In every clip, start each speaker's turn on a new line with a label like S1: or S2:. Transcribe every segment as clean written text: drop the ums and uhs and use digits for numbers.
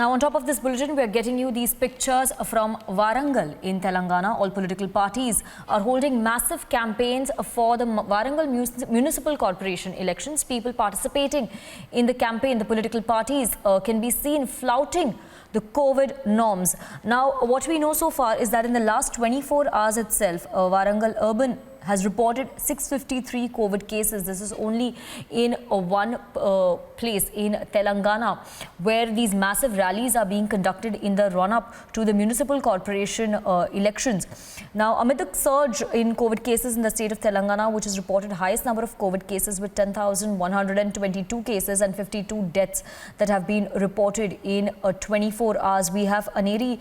S1: Now, on top of this bulletin, we are getting you these pictures from Warangal in Telangana. All political parties are holding massive campaigns for the Warangal Municipal Corporation elections. People participating in the campaign, the political parties can be seen flouting the COVID norms. Now, what we know so far is that in the last 24 hours itself, Warangal Urban has reported 653 COVID cases. This is only in one place in Telangana, where these massive rallies are being conducted in the run-up to the municipal corporation elections. Now, amid the surge in COVID cases in the state of Telangana, which has reported highest number of COVID cases with 10,122 cases and 52 deaths that have been reported in 24 hours. We have Aneri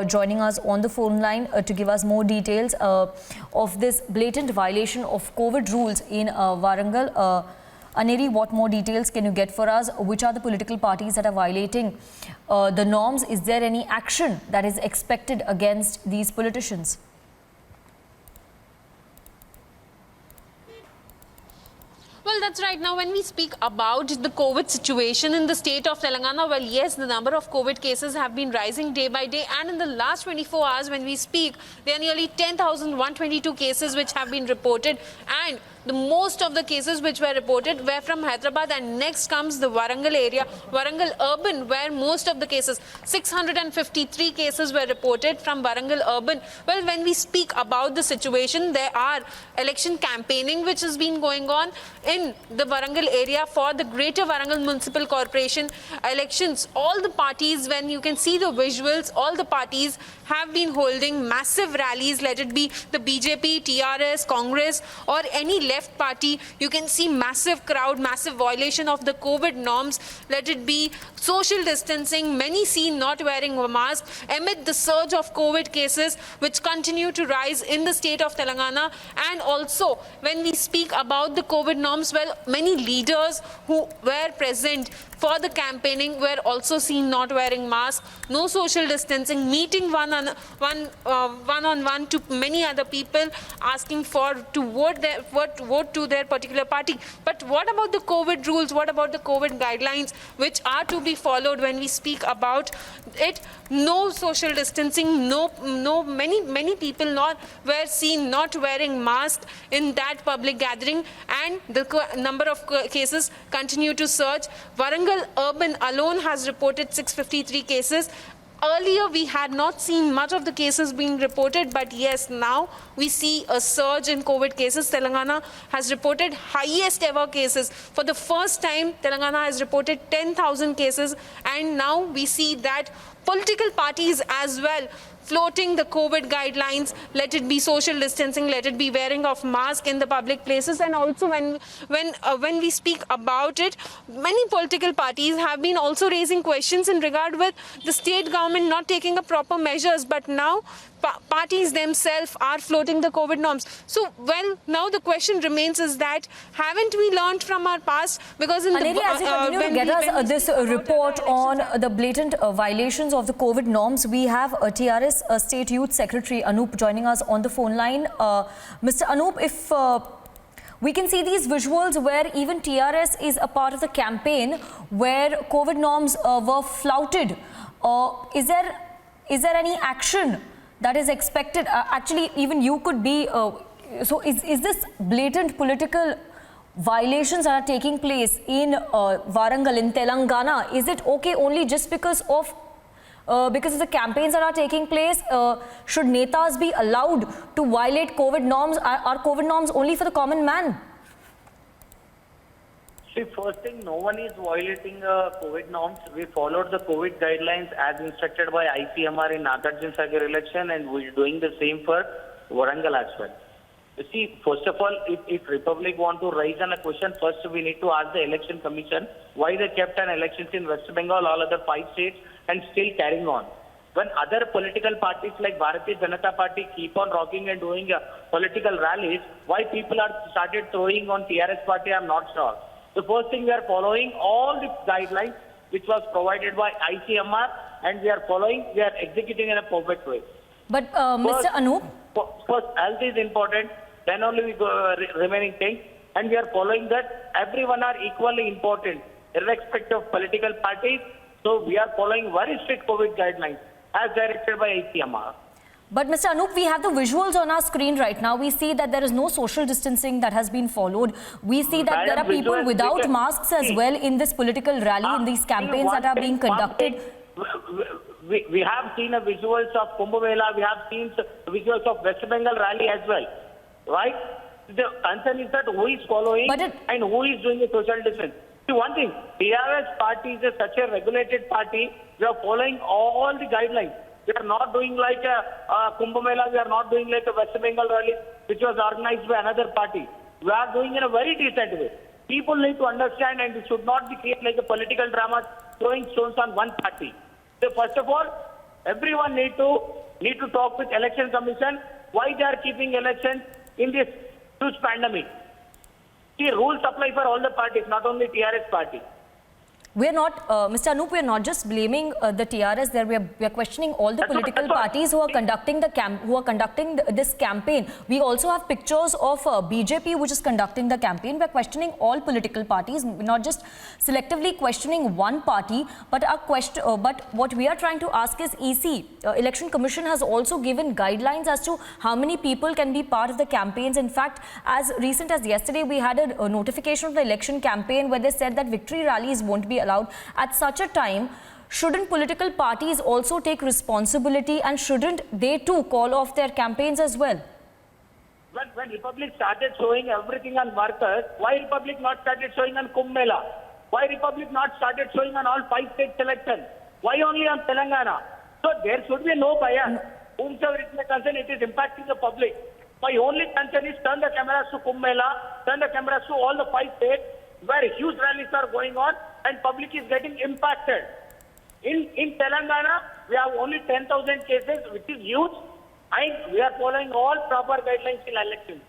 S1: joining us on the phone line to give us more details of this blatant violation of COVID rules in Warangal. Aneri, what more details can you get for us? Which are the political parties that are violating the norms? Is there any action that is expected against these politicians?
S2: Well, that's right. Now, when we speak about the COVID situation in the state of Telangana, well, yes, the number of COVID cases have been rising day by day. And in the last 24 hours, when we speak, there are nearly 10,122 cases which have been reported. And the most of the cases which were reported were from Hyderabad, and next comes the Warangal area, Warangal Urban, where most of the cases, 653 cases were reported from Warangal Urban. Well, when we speak about the situation, there are election campaigning which has been going on in the Warangal area for the Greater Warangal Municipal Corporation elections. All the parties, when you can see the visuals, all the parties have been holding massive rallies, let it be the BJP, TRS, Congress or any left party. You can see massive crowd, massive violation of the COVID norms, let it be social distancing, many seen not wearing a mask amid the surge of COVID cases which continue to rise in the state of Telangana. And also when we speak about the COVID norms, well, many leaders who were present for the campaigning were also seen not wearing masks, no social distancing, meeting one on one to many other people, asking for to vote to their particular party. But what about the COVID rules? What about the COVID guidelines which are to be followed when we speak about it? No social distancing, many people were seen not wearing masks in that public gathering, and the number of cases continue to surge. Warangal Urban alone has reported 653 cases. Earlier, we had not seen much of the cases being reported, but yes, now we see a surge in COVID cases. Telangana has reported highest ever cases. For the first time, Telangana has reported 10,000 cases, and now we see that political parties as well floating the COVID guidelines, let it be social distancing, let it be wearing of mask in the public places. And also when we speak about it, many political parties have been also raising questions in regard with the state government not taking up proper measures, but now parties themselves are floating the COVID norms. So, well, now the question remains is that haven't we learned from our past? Because in
S1: Aneri, as you continue to get us this report on the blatant violations of the COVID norms, we have TRS State Youth Secretary Anup joining us on the phone line. Mr. Anup, if we can see these visuals where even TRS is a part of the campaign where COVID norms were flouted. Is there any action that is expected? Actually, even you could be. So, is this blatant political violations that are taking place in Warangal, in Telangana? Is it okay only just because of the campaigns that are taking place? Should netas be allowed to violate COVID norms? Are COVID norms only for the common man?
S3: See, first thing, no one is violating COVID norms. We followed the COVID guidelines as instructed by ICMR in Nagarjuna Sagar election, and we're doing the same for Warangal as well. You see, first of all, if Republic want to raise on a question, first we need to ask the Election Commission why they kept an elections in West Bengal, all other 5 states, and still carrying on. When other political parties like Bharatiya Janata Party keep on rocking and doing political rallies, why people are started throwing on TRS party, I'm not sure. The first thing, we are following all the guidelines which was provided by ICMR, and we are executing in a perfect way.
S1: But Mr. Anup?
S3: First, health is important, then only we go remaining things, and we are following that everyone are equally important, irrespective of political parties. So we are following very strict COVID guidelines as directed by ICMR.
S1: But Mr. Anup, we have the visuals on our screen right now. We see that there is no social distancing that has been followed. We see that there are people without masks as well in this political rally, in these campaigns that are being conducted.
S3: We have seen a visuals of Kumbh Mela, we have seen visuals of West Bengal rally as well, right? The concern is that who is following and who is doing the social distance. See, one thing, TRS party is such a regulated party. We are following all the guidelines. We are not doing like a Kumbh Mela, we are not doing like a West Bengal rally, which was organized by another party. We are doing in a very decent way. People need to understand, and it should not be created like a political drama, throwing stones on one party. So first of all, everyone need to talk with Election Commission why they are keeping elections in this huge pandemic. See, rules apply for all the parties, not only TRS party.
S1: We are not, Mr. Anup, we are not just blaming the TRS there. We are questioning all the political parties who are conducting this campaign. We also have pictures of BJP, which is conducting the campaign. We are questioning all political parties, not just selectively questioning one party. But what we are trying to ask is, EC, Election Commission, has also given guidelines as to how many people can be part of the campaigns. In fact, as recent as yesterday, we had a notification of the election campaign where they said that victory rallies won't be allowed. At such a time, shouldn't political parties also take responsibility, and shouldn't they too call off their campaigns as well?
S3: When Republic started showing everything on markers, why Republic not started showing on Kumbh Mela? Why Republic not started showing on all 5 state elections? Why only on Telangana? So there should be no bias. Whomsoever it may concern, it is impacting the public. My only concern is turn the cameras to Kumbh Mela, turn the cameras to all the 5 states where huge rallies are going on and public is getting impacted. In Telangana, we have only 10,000 cases, which is huge, and we are following all proper guidelines in elections.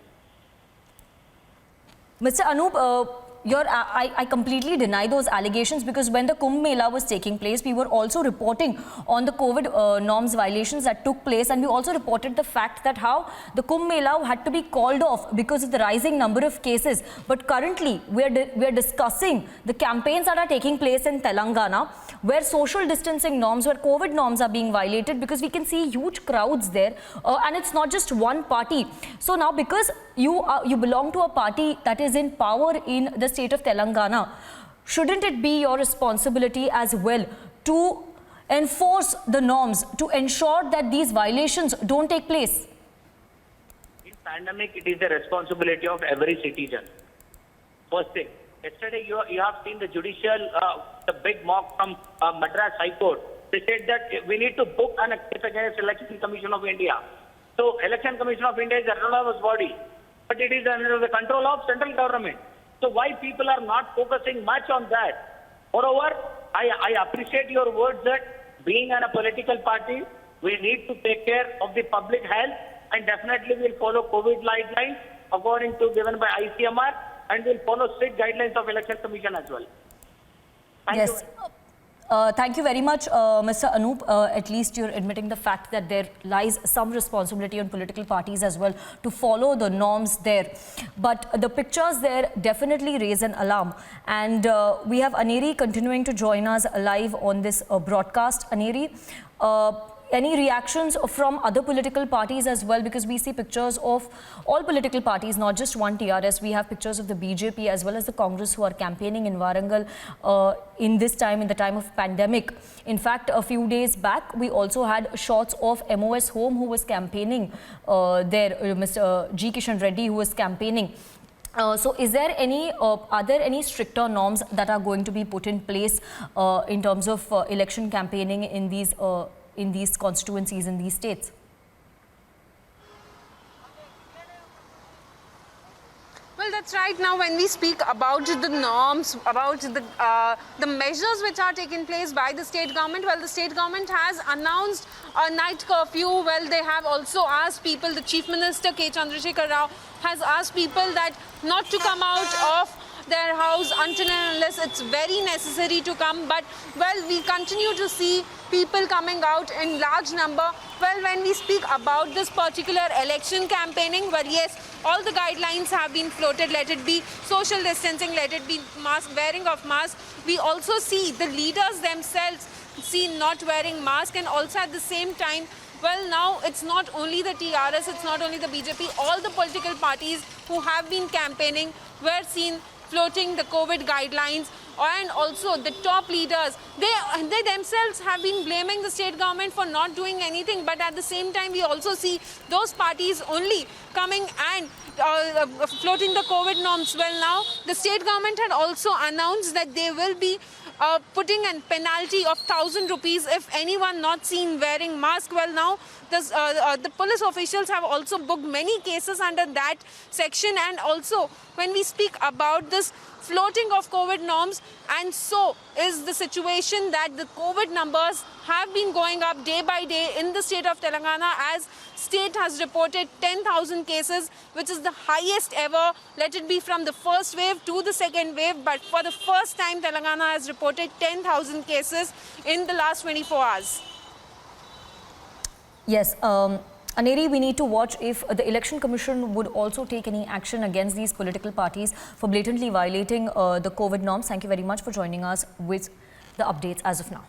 S1: Mr. Anup, I completely deny those allegations, because when the Kumbh Mela was taking place, we were also reporting on the COVID norms violations that took place, and we also reported the fact that how the Kumbh Mela had to be called off because of the rising number of cases. But currently, we are discussing the campaigns that are taking place in Telangana, where social distancing norms, where COVID norms are being violated, because we can see huge crowds there, and it's not just one party. So now, because you belong to a party that is in power in the state of Telangana, shouldn't it be your responsibility as well to enforce the norms, to ensure that these violations don't take place?
S3: In pandemic, it is the responsibility of every citizen. First thing, yesterday you have seen the judicial, the big mock from Madras High Court. They said that we need to book an case against Election Commission of India. So Election Commission of India is an autonomous body, but it is under the control of central government. So why people are not focusing much on that? Moreover, I appreciate your words that being in a political party, we need to take care of the public health, and definitely we'll follow COVID guidelines according to given by ICMR, and we'll follow strict guidelines of Election Commission as well. Thank you.
S1: Thank you very much, Mr. Anup. At least you're admitting the fact that there lies some responsibility on political parties as well to follow the norms there. But the pictures there definitely raise an alarm. And we have Aneri continuing to join us live on this broadcast. Aneri, any reactions from other political parties as well? Because we see pictures of all political parties, not just one TRS. We have pictures of the BJP as well as the Congress who are campaigning in Warangal in the time of pandemic. In fact, a few days back, we also had shots of MOS Home, who was campaigning there, Mr. G. Kishan Reddy, who was campaigning. So is there are there any stricter norms that are going to be put in place in terms of election campaigning in these constituencies, in these states?
S2: Well, that's right. Now, when we speak about the norms, about the measures which are taking place by the state government, well, the state government has announced a night curfew. Well, they have also asked people, the Chief Minister K. Chandrasekhar Rao has asked people that not to come out of their house until and unless it's very necessary to come. But well, we continue to see people coming out in large number. Well, when we speak about this particular election campaigning, well, yes, all the guidelines have been floated. Let it be social distancing, let it be mask, wearing of mask. We also see the leaders themselves seen not wearing mask, and also at the same time, well, now it's not only the TRS, it's not only the BJP, all the political parties who have been campaigning were seen floating the COVID guidelines, and also the top leaders, they themselves have been blaming the state government for not doing anything. But at the same time, we also see those parties only coming and floating the COVID norms. Well, now the state government had also announced that they will be putting a penalty of 1,000 rupees if anyone not seen wearing mask. Well, now the police officials have also booked many cases under that section. And also when we speak about this floating of COVID norms, and so is the situation that the COVID numbers have been going up day by day in the state of Telangana, as state has reported 10,000 cases, which is the highest ever, let it be from the first wave to the second wave. But for the first time, Telangana has reported 10,000 cases in the last 24 hours.
S1: Yes, Aneri, we need to watch if the Election Commission would also take any action against these political parties for blatantly violating the COVID norms. Thank you very much for joining us with the updates as of now.